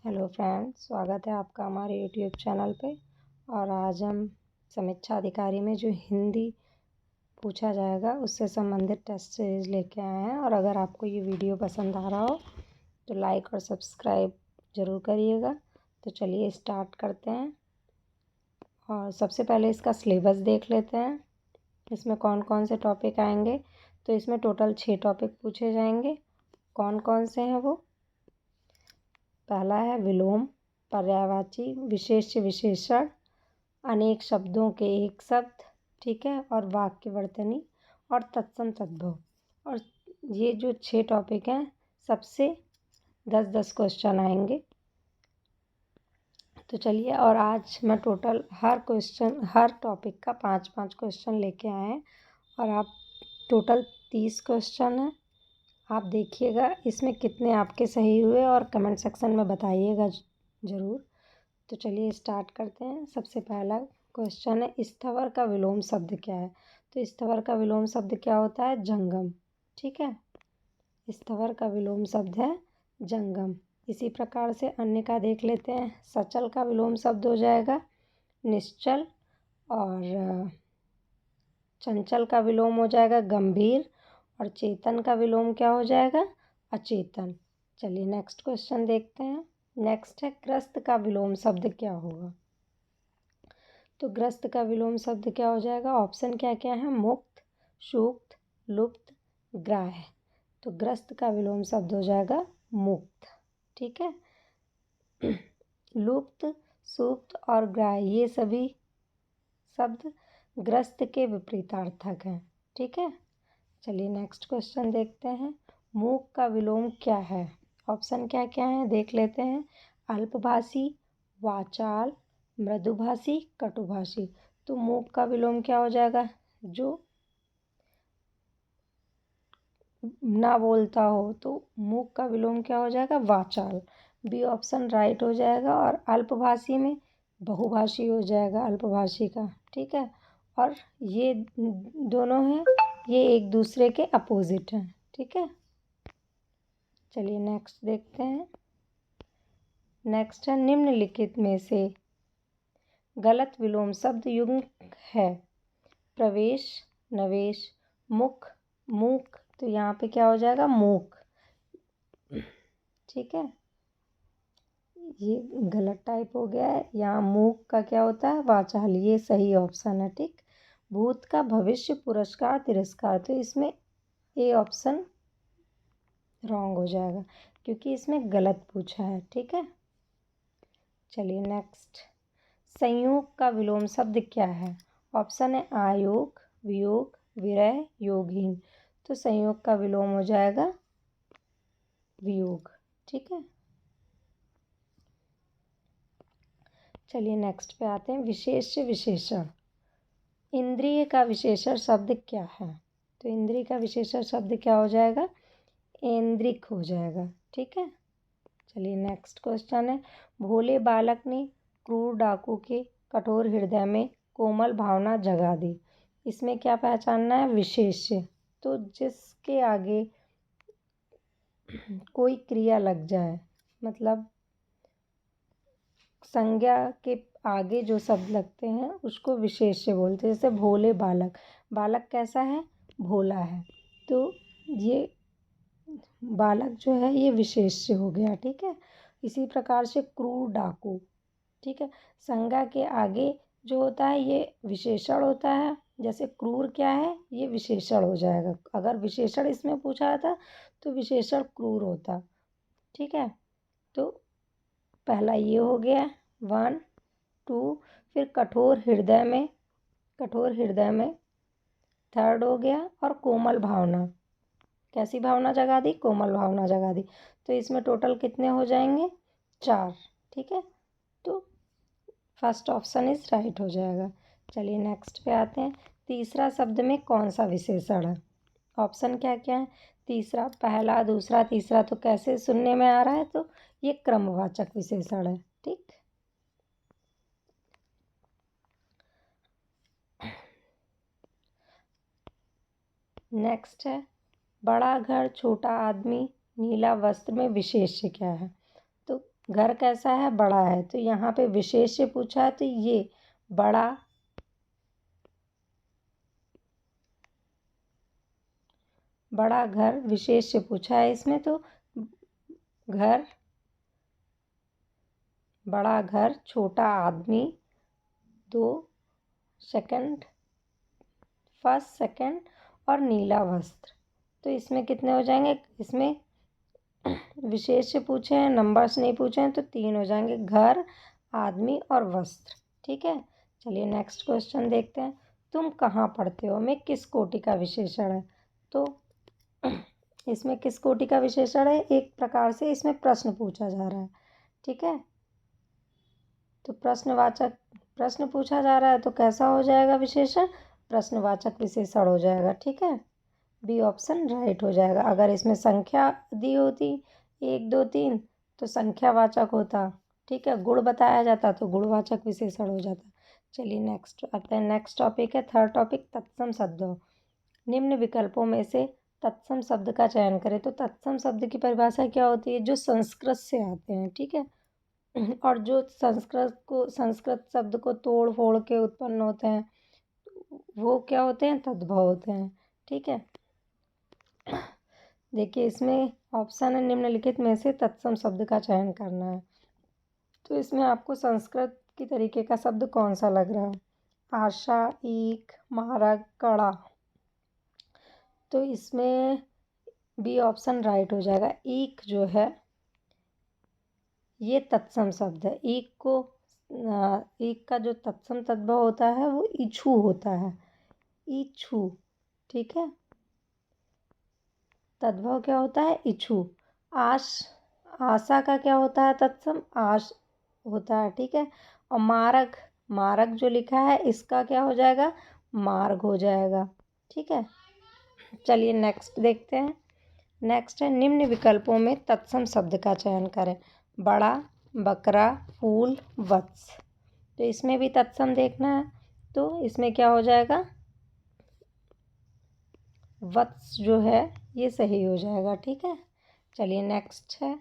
Hello friends, स्वागत है आपका हमारे यूट्यूब चैनल पे। और आज हम समीक्षा अधिकारी में जो हिंदी पूछा जाएगा उससे संबंधित टेस्ट सीरीज लेके आए हैं। और अगर आपको ये वीडियो पसंद आ रहा हो तो लाइक और सब्सक्राइब ज़रूर करिएगा। तो चलिए स्टार्ट करते हैं। और सबसे पहले इसका सिलेबस देख लेते हैं, इसमें कौन कौन से टॉपिक आएंगे। तो इसमें टोटल 6 टॉपिक पूछे जाएंगे। कौन कौन से हैं वो? पहला है विलोम, पर्यायवाची, विशेष्य विशेषण, अनेक शब्दों के एक शब्द, ठीक है, और वाक्यवर्तनी और तत्सम तद्भव। और ये जो 6 टॉपिक हैं सबसे 10-10 क्वेश्चन आएंगे। तो चलिए, और आज मैं टोटल हर टॉपिक का 5-5 क्वेश्चन लेके आए हैं। और आप टोटल 30 क्वेश्चन हैं। आप देखिएगा इसमें कितने आपके सही हुए और कमेंट सेक्शन में बताइएगा ज़रूर। तो चलिए स्टार्ट करते हैं। सबसे पहला क्वेश्चन है, स्थवर का विलोम शब्द क्या है? तो स्थवर का विलोम शब्द क्या होता है? जंगम, ठीक है। स्थवर का विलोम शब्द है जंगम। इसी प्रकार से अन्य का देख लेते हैं। सचल का विलोम शब्द हो जाएगा निश्चल, और चंचल का विलोम हो जाएगा गंभीर, और चेतन का विलोम क्या हो जाएगा? अचेतन। चलिए नेक्स्ट क्वेश्चन देखते हैं। नेक्स्ट है, ग्रस्त का विलोम शब्द क्या होगा? तो ग्रस्त का विलोम शब्द क्या हो जाएगा? ऑप्शन क्या क्या है? मुक्त, सूक्त, लुप्त, ग्राह्य। तो ग्रस्त का विलोम शब्द हो जाएगा मुक्त, ठीक है। लुप्त, सूक्त और ग्राह्य ये सभी शब्द ग्रस्त के विपरीतार्थक हैं, ठीक है। चलिए नेक्स्ट क्वेश्चन देखते हैं। मूक का विलोम क्या है? ऑप्शन क्या क्या है देख लेते हैं। अल्पभाषी, वाचाल, मृदुभाषी, कटुभाषी। तो मूक का विलोम क्या हो जाएगा? जो ना बोलता हो। तो मूक का विलोम क्या हो जाएगा? वाचाल। बी ऑप्शन राइट हो जाएगा। और अल्पभाषी में बहुभाषी हो जाएगा अल्पभाषी का, ठीक है। और ये दोनों हैं, ये एक दूसरे के अपोजिट हैं, ठीक है। चलिए नेक्स्ट देखते हैं। नेक्स्ट है, निम्नलिखित में से गलत विलोम शब्द युग्म है? प्रवेश, नवेश, मुख, मूक। तो यहाँ पे क्या हो जाएगा? मूक, ठीक है। ये गलत टाइप हो गया है। यहाँ मूक का क्या होता है? वाचाल। ये सही ऑप्शन है, ठीक। भूत का भविष्य, पुरस्कार, तिरस्कार। तो इसमें ए ऑप्शन रॉन्ग हो जाएगा क्योंकि इसमें गलत पूछा है, ठीक है। चलिए नेक्स्ट, संयोग का विलोम शब्द क्या है? ऑप्शन है आयोग, वियोग, विरह, योगहीन। तो संयोग का विलोम हो जाएगा वियोग, ठीक है। चलिए नेक्स्ट पे आते हैं। विशेष्य विशेषण, इंद्रिय का विशेषण शब्द क्या है? तो इंद्रिय का विशेषण शब्द क्या हो जाएगा? ऐन्द्रिक हो जाएगा, ठीक है। चलिए नेक्स्ट क्वेश्चन है, भोले बालक ने क्रूर डाकू के कठोर हृदय में कोमल भावना जगा दी। इसमें क्या पहचानना है? विशेष्य। तो जिसके आगे कोई क्रिया लग जाए, मतलब संज्ञा के आगे जो शब्द लगते हैं उसको विशेष्य बोलते हैं। जैसे भोले बालक, बालक कैसा है? भोला है। तो ये बालक जो है ये विशेष्य हो गया, ठीक है। इसी प्रकार से क्रूर डाकू, ठीक है। संज्ञा के आगे जो होता है ये विशेषण होता है। जैसे क्रूर क्या है? ये विशेषण हो जाएगा। अगर विशेषण इसमें पूछा था तो विशेषण क्रूर होता, ठीक है। तो पहला ये हो गया 1, 2। फिर कठोर हृदय में, कठोर हृदय में थर्ड हो गया। और कोमल भावना, कैसी भावना जगा दी? कोमल भावना जगा दी। तो इसमें टोटल कितने हो जाएंगे? 4, ठीक है। तो फर्स्ट ऑप्शन इज राइट हो जाएगा। चलिए नेक्स्ट पे आते हैं। तीसरा शब्द में कौन सा विशेषण है? ऑप्शन क्या क्या है? तीसरा, पहला, दूसरा, तीसरा। तो कैसे सुनने में आ रहा है? तो ये क्रमवाचक विशेषण है, ठीक। नेक्स्ट है, बड़ा घर छोटा आदमी नीला वस्त्र में विशेष्य क्या है? तो घर कैसा है, बड़ा है। तो यहाँ पे विशेष से पूछा है तो ये बड़ा घर विशेष से पूछा है इसमें, तो घर, बड़ा घर, छोटा आदमी, 2 सेकंड, फर्स्ट सेकंड और नीला वस्त्र। तो इसमें कितने हो जाएंगे, इसमें विशेष से पूछे हैं, नंबर्स नहीं पूछे हैं, तो 3 हो जाएंगे, घर, आदमी और वस्त्र। ठीक है, चलिए नेक्स्ट क्वेश्चन देखते हैं। तुम कहाँ पढ़ते हो में किस कोटि का विशेषण है। तो इसमें किस कोटि का विशेषण है, एक प्रकार से इसमें प्रश्न पूछा जा रहा है। ठीक है, तो प्रश्नवाचक प्रश्न पूछा जा रहा है तो कैसा हो जाएगा विशेषण, प्रश्नवाचक विशेषण हो जाएगा। ठीक है, बी ऑप्शन राइट हो जाएगा। अगर इसमें संख्या दी होती 1 2 3 तो संख्यावाचक होता। ठीक है, गुण बताया जाता तो गुणवाचक विशेषण हो जाता। चलिए नेक्स्ट आते हैं, नेक्स्ट टॉपिक है थर्ड टॉपिक, तत्सम शब्दों। निम्न विकल्पों में से तत्सम शब्द का चयन करें। तो तत्सम शब्द की परिभाषा क्या होती है, जो संस्कृत से आते हैं। ठीक है, और जो संस्कृत शब्द को तोड़ फोड़ के उत्पन्न होते हैं वो क्या होते हैं, तद्भव होते हैं। ठीक है, देखिए इसमें ऑप्शन है निम्नलिखित में से तत्सम शब्द का चयन करना है। तो इसमें आपको संस्कृत की तरीके का शब्द कौन सा लग रहा है, आशा, ईख, मारक, कड़ा। तो इसमें बी ऑप्शन राइट हो जाएगा। ईख जो है ये तत्सम शब्द है। ईख का जो तत्सम तद्भव होता है वो इच्छू होता है, इच्छू। ठीक है, तद्भव क्या होता है, इच्छू। आशा का क्या होता है तत्सम, आश होता है। ठीक है, और मारक जो लिखा है इसका क्या हो जाएगा, मार्ग हो जाएगा। ठीक है, चलिए नेक्स्ट देखते हैं। नेक्स्ट है निम्न विकल्पों में तत्सम शब्द का चयन करें। बड़ा, बकरा, फूल, वत्स। तो इसमें भी तत्सम देखना है, तो इसमें क्या हो जाएगा, वत्स जो है ये सही हो जाएगा। ठीक है, चलिए नेक्स्ट है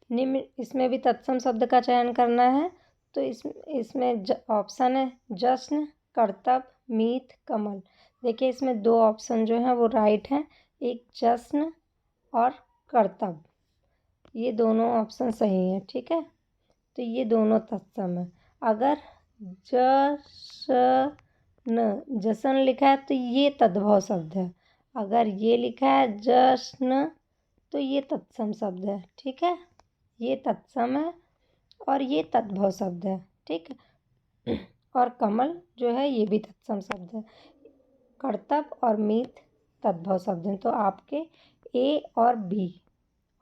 निम्न, इसमें भी तत्सम शब्द का चयन करना है। तो इसमें ऑप्शन है जश्न, करतब, मीत, कमल। देखिए इसमें 2 ऑप्शन जो हैं वो राइट हैं, एक जश्न और करतब, ये दोनों ऑप्शन सही हैं। ठीक है, तो ये दोनों तत्सम है। अगर जशन लिखा है तो ये तद्भव शब्द है। अगर ये लिखा है जश्न तो ये तत्सम शब्द है। ठीक है, ये तत्सम है और ये तद्भव शब्द है। ठीक है, और कमल जो है ये भी तत्सम शब्द है। करतब और मीत तद्भव शब्द हैं, तो आपके ए और बी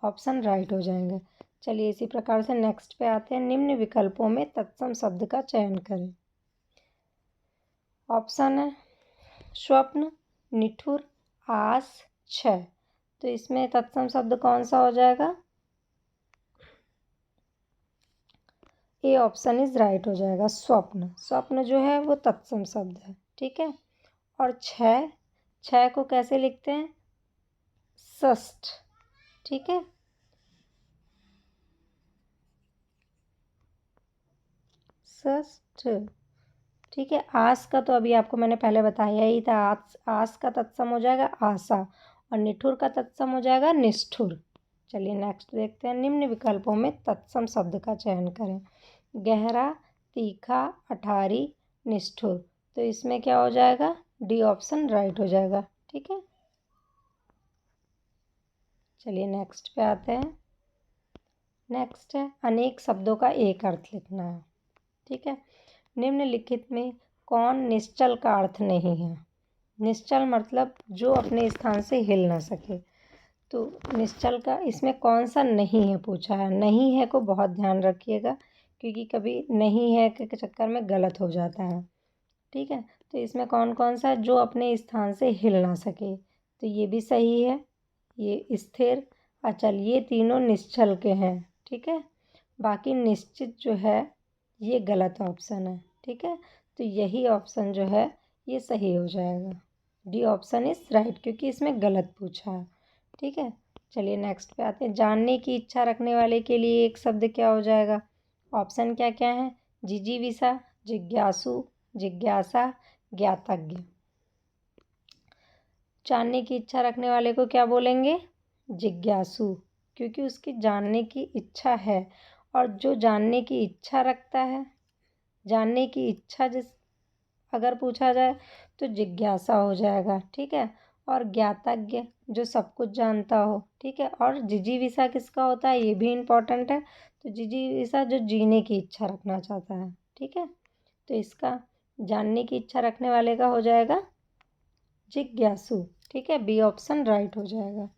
ऑप्शन राइट हो जाएंगे। चलिए इसी प्रकार से नेक्स्ट पे आते हैं। निम्न विकल्पों में तत्सम शब्द का चयन करें। ऑप्शन है स्वप्न, निठुर, आस, क्षय। तो इसमें तत्सम शब्द कौन सा हो जाएगा, ए ऑप्शन इज राइट हो जाएगा। स्वप्न जो है वो तत्सम शब्द है। ठीक है, और क्षय को कैसे लिखते हैं, षष्ठ। ठीक है, षष्ठ। ठीक है, आस का तो अभी आपको मैंने पहले बताया ही था, आस का तत्सम हो जाएगा आशा, और निठुर का तत्सम हो जाएगा निष्ठुर। चलिए नेक्स्ट देखते हैं। निम्न विकल्पों में तत्सम शब्द का चयन करें। गहरा, तीखा, अठारी, निष्ठुर। तो इसमें क्या हो जाएगा, डी ऑप्शन राइट हो जाएगा। ठीक है, चलिए नेक्स्ट पे आते हैं। नेक्स्ट है अनेक शब्दों का एक अर्थ लिखना है। ठीक है, निम्नलिखित में कौन निश्चल का अर्थ नहीं है। निश्चल मतलब जो अपने स्थान से हिल ना सके। तो निश्चल का इसमें कौन सा नहीं है पूछा है। नहीं है को बहुत ध्यान रखिएगा, क्योंकि कभी नहीं है के चक्कर में गलत हो जाता है। ठीक है, तो इसमें कौन कौन सा जो अपने स्थान से हिल ना सके, तो ये भी सही है। ये स्थिर, अचल, ये तीनों निश्चल के हैं। ठीक है, बाकी निश्चित जो है ये गलत ऑप्शन है। ठीक है, तो यही ऑप्शन जो है ये सही हो जाएगा। डी ऑप्शन इज राइट, क्योंकि इसमें गलत पूछा है। ठीक है, चलिए नेक्स्ट पे आते हैं। जानने की इच्छा रखने वाले के लिए एक शब्द क्या हो जाएगा? ऑप्शन क्या क्या है? जिजीविषा, जिज्ञासु, जिज्ञासा, ज्ञातज्ञ। जानने की इच्छा रखने वाले को क्या बोलेंगे? जिज्ञासु, क्योंकि उसकी जानने की इच्छा है। और जो जानने की इच्छा रखता है, जानने की इच्छा जिस अगर पूछा जाए तो जिज्ञासा हो जाएगा, ठीक है। और ज्ञातज्ञ जो सब कुछ जानता हो, ठीक है। और जिजीविषा किसका होता है, ये भी इम्पोर्टेंट है। तो जिजीविषा जो जीने की इच्छा रखना चाहता है, ठीक है। तो इसका जानने की इच्छा रखने वाले का हो जाएगा जिज्ञासु, ठीक है। बी ऑप्शन राइट हो जाएगा।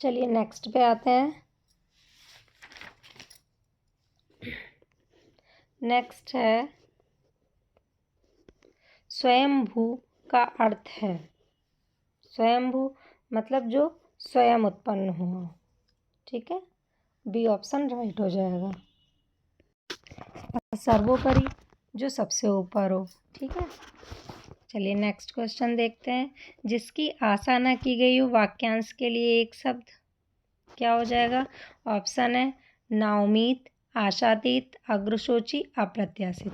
चलिए नेक्स्ट पे आते हैं। नेक्स्ट है स्वयंभू का अर्थ है। स्वयंभू मतलब जो स्वयं उत्पन्न हुआ, ठीक है। बी ऑप्शन राइट हो जाएगा। सर्वोपरि जो सबसे ऊपर हो, ठीक है। चलिए नेक्स्ट क्वेश्चन देखते हैं। जिसकी आशा न की गई हो वाक्यांश के लिए एक शब्द क्या हो जाएगा? ऑप्शन है नाउमीद, आशातीत, अग्रशोची, अप्रत्याशित।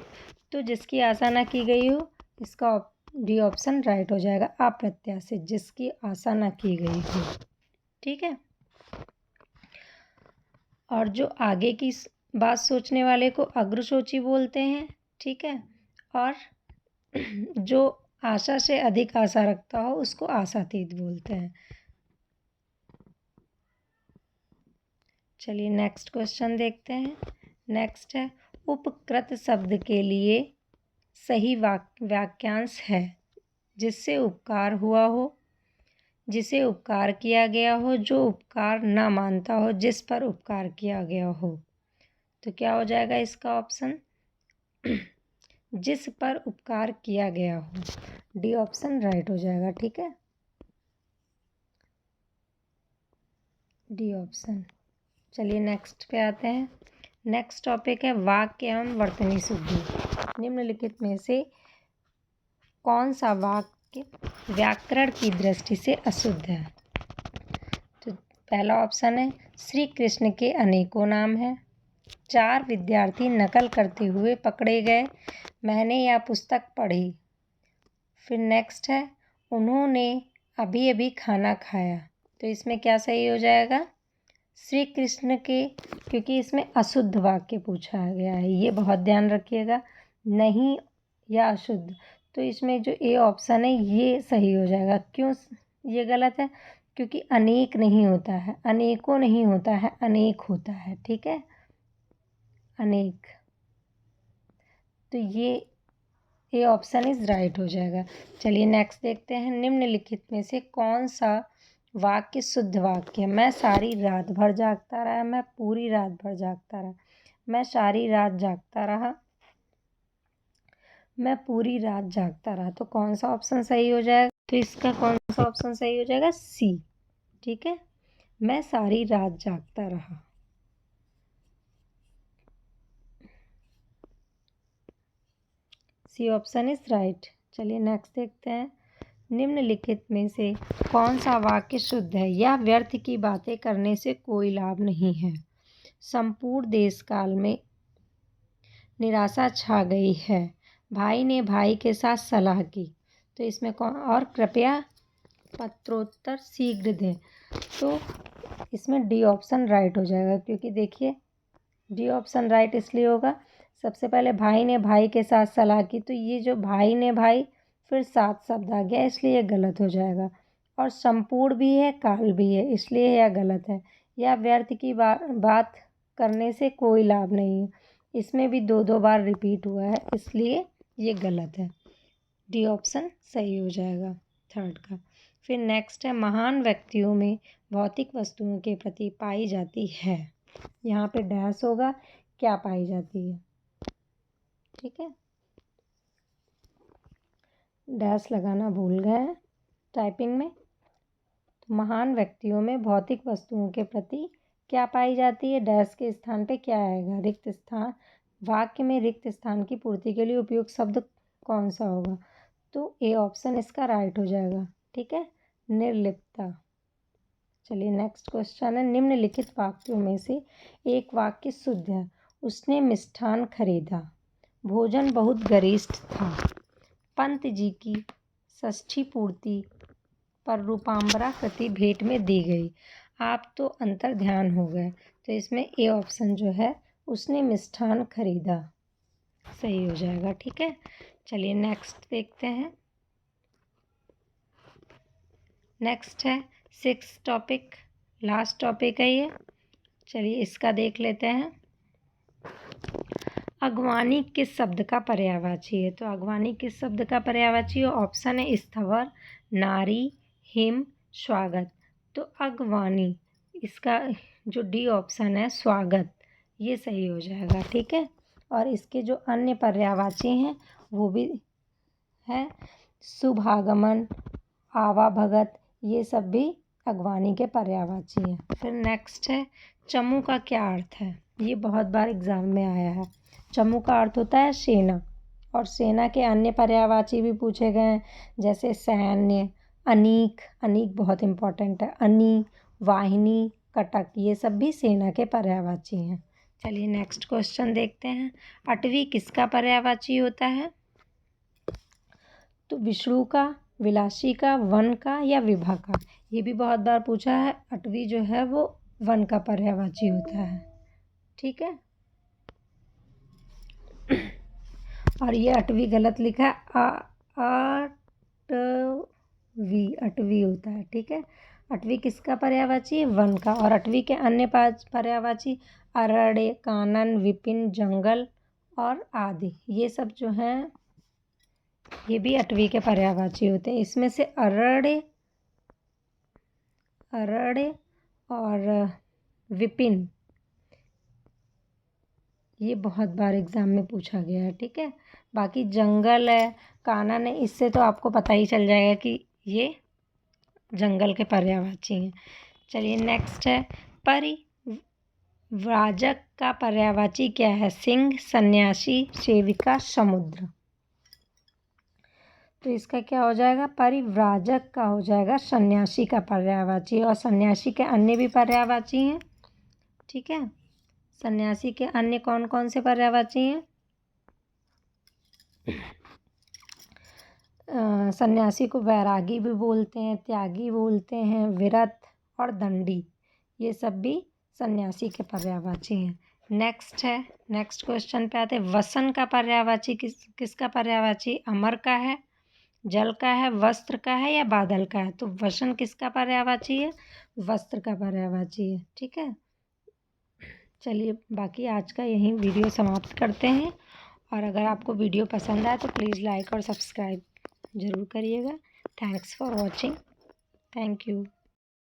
तो जिसकी आशा न की गई हो, इसका डी ऑप्शन राइट हो जाएगा, अप्रत्याशित, जिसकी आशा न की गई हो, ठीक है। और जो आगे की बात सोचने वाले को अग्रशोची बोलते हैं, ठीक है। और जो आशा से अधिक आशा रखता हो उसको आशातीत बोलते हैं। चलिए नेक्स्ट क्वेश्चन देखते हैं। नेक्स्ट है उपकृत शब्द के लिए सही वाक्यांश है जिससे उपकार हुआ हो, जिसे उपकार किया गया हो, जो उपकार ना मानता हो, जिस पर उपकार किया गया हो। तो क्या हो जाएगा इसका ऑप्शन? जिस पर उपकार किया गया हो। डी ऑप्शन राइट हो जाएगा, ठीक है। D option. चलिए नेक्स्ट पे आते हैं। नेक्स्ट टॉपिक है वाक्य एवं वर्तनी शुद्धि। निम्नलिखित में से कौन सा वाक्य व्याकरण की दृष्टि से अशुद्ध है? तो पहला ऑप्शन है श्री कृष्ण के अनेकों नाम हैं। 4 विद्यार्थी नकल करते हुए पकड़े गए, मैंने यह पुस्तक पढ़ी। फिर नेक्स्ट है उन्होंने अभी अभी खाना खाया। तो इसमें क्या सही हो जाएगा? श्री कृष्ण के, क्योंकि इसमें अशुद्ध वाक्य पूछा गया है, ये बहुत ध्यान रखिएगा, नहीं या अशुद्ध। तो इसमें जो ए ऑप्शन है ये सही हो जाएगा। क्यों ये गलत है? क्योंकि अनेक नहीं होता है, अनेकों नहीं होता है, अनेक होता है, ठीक है, अनेक। तो ये ए ऑप्शन इज राइट हो जाएगा। चलिए नेक्स्ट देखते हैं। निम्नलिखित में से कौन सा वाक्य शुद्ध वाक्य है? मैं सारी रात भर जागता रहा, मैं पूरी रात भर जागता रहा, मैं सारी रात जागता रहा, मैं पूरी रात जागता रहा। तो कौन सा ऑप्शन सही हो जाएगा? तो इसका कौन सा ऑप्शन सही हो जाएगा? सी, ठीक है, मैं सारी रात जागता रहा। C option is right. चलिए नेक्स्ट देखते हैं। निम्नलिखित में से कौन सा वाक्य शुद्ध है? या व्यर्थ की बातें करने से कोई लाभ नहीं है। संपूर्ण देश काल में निराशा छा गई है, भाई ने भाई के साथ सलाह की। तो इसमें कौन? और कृपया पत्रोत्तर शीघ्र दें। तो इसमें डी ऑप्शन राइट हो जाएगा, क्योंकि देखिए डी ऑप्शन राइट इसलिए होगा, सबसे पहले भाई ने भाई के साथ सलाह की, तो ये जो भाई ने भाई फिर साथ शब्द आ गया, इसलिए गलत हो जाएगा। और संपूर्ण भी है, काल भी है, इसलिए यह गलत है। या व्यर्थ की बात करने से कोई लाभ नहीं है, इसमें भी 2 बार रिपीट हुआ है, इसलिए ये गलत है। डी ऑप्शन सही हो जाएगा थर्ड का। फिर नेक्स्ट है महान व्यक्तियों में भौतिक वस्तुओं के प्रति पाई जाती है। यहाँ पे डैश होगा, क्या पाई जाती है, ठीक है। डैश लगाना भूल गए हैं टाइपिंग में। तो महान व्यक्तियों में भौतिक वस्तुओं के प्रति क्या पाई जाती है, डैश के स्थान पे क्या आएगा? रिक्त स्थान। वाक्य में रिक्त स्थान की पूर्ति के लिए उपयुक्त शब्द कौन सा होगा? तो ए ऑप्शन इसका राइट हो जाएगा, ठीक है। निर्लिप्तता। चलिए नेक्स्ट क्वेश्चन है, निम्नलिखित वाक्यों में से एक वाक्य शुद्ध है। उसने मिष्ठान खरीदा, भोजन बहुत गरिष्ठ था, पंत जी की षष्ठी पूर्ति पर रूपाम्बरा कृति भेंट में दी गई। आप तो अंतर ध्यान हो गए, तो इसमें ए ऑप्शन जो है उसने मिष्ठान खरीदा सही हो जाएगा। ठीक है, चलिए नेक्स्ट देखते हैं। नेक्स्ट है 6 टॉपिक, लास्ट टॉपिक है ये। चलिए इसका देख लेते हैं। अगवानी किस शब्द का पर्यायवाची है? तो अगवानी किस शब्द का पर्यायवाची है? ऑप्शन है स्थवर, नारी, हिम, स्वागत। तो अगवानी, इसका जो डी ऑप्शन है स्वागत, ये सही हो जाएगा। ठीक है, और इसके जो अन्य पर्यायवाची हैं वो भी है शुभागमन, आवाभगत, ये सब भी अगवानी के पर्यायवाची हैं। फिर नेक्स्ट है चमू का क्या अर्थ है? ये बहुत बार एग्जाम में आया है। चमू का अर्थ होता है सेना, और सेना के अन्य पर्यायवाची भी पूछे गए हैं, जैसे सैन्य, अनीक, अनीक बहुत इम्पोर्टेंट है, अनी, वाहिनी, कटक, ये सब भी सेना के पर्यायवाची हैं। चलिए नेक्स्ट क्वेश्चन देखते हैं। अटवी किसका पर्यायवाची होता है? तो विष्णु का, विलासी का, वन का या विभा का? ये भी बहुत बार पूछा है। अटवी जो है वो वन का पर्यायवाची होता है। ठीक है, और ये अटवी गलत लिखा है, अटवी, अटवी होता है। ठीक है, अटवी किसका पर्यायवाची है? वन का। और अटवी के अन्य पर्यायवाची अरण्य, कानन, विपिन, जंगल और आदि, ये सब जो हैं ये भी अटवी के पर्यायवाची होते हैं। इसमें से अरण्य और विपिन ये बहुत बार एग्जाम में पूछा गया है। ठीक है, बाकी जंगल है, कानन है, इससे तो आपको पता ही चल जाएगा कि ये जंगल के पर्यायवाची हैं। चलिए नेक्स्ट है परिव्राजक का पर्यायवाची क्या है? सिंह, सन्यासी, सेविका, समुद्र। तो इसका क्या हो जाएगा? परिव्राजक का हो जाएगा सन्यासी का पर्यायवाची, और सन्यासी के अन्य भी पर्यायवाची हैं। ठीक है, सन्यासी के अन्य कौन कौन से पर्यायवाची हैं? सन्यासी को वैरागी भी बोलते हैं, त्यागी बोलते हैं, विरत और दंडी, ये सब भी सन्यासी के पर्यायवाची हैं। नेक्स्ट है, नेक्स्ट क्वेश्चन पे आते हैं। वसन का पर्यायवाची किसका पर्यायवाची? अमर का है, जल का है, वस्त्र का है या बादल का है? तो वसन किसका पर्यायवाची है? वस्त्र का पर्यायवाची है। ठीक है, चलिए बाकी आज का यहीं वीडियो समाप्त करते हैं, और अगर आपको वीडियो पसंद आए तो प्लीज़ लाइक और सब्सक्राइब ज़रूर करिएगा। Thanks for watching. Thank you.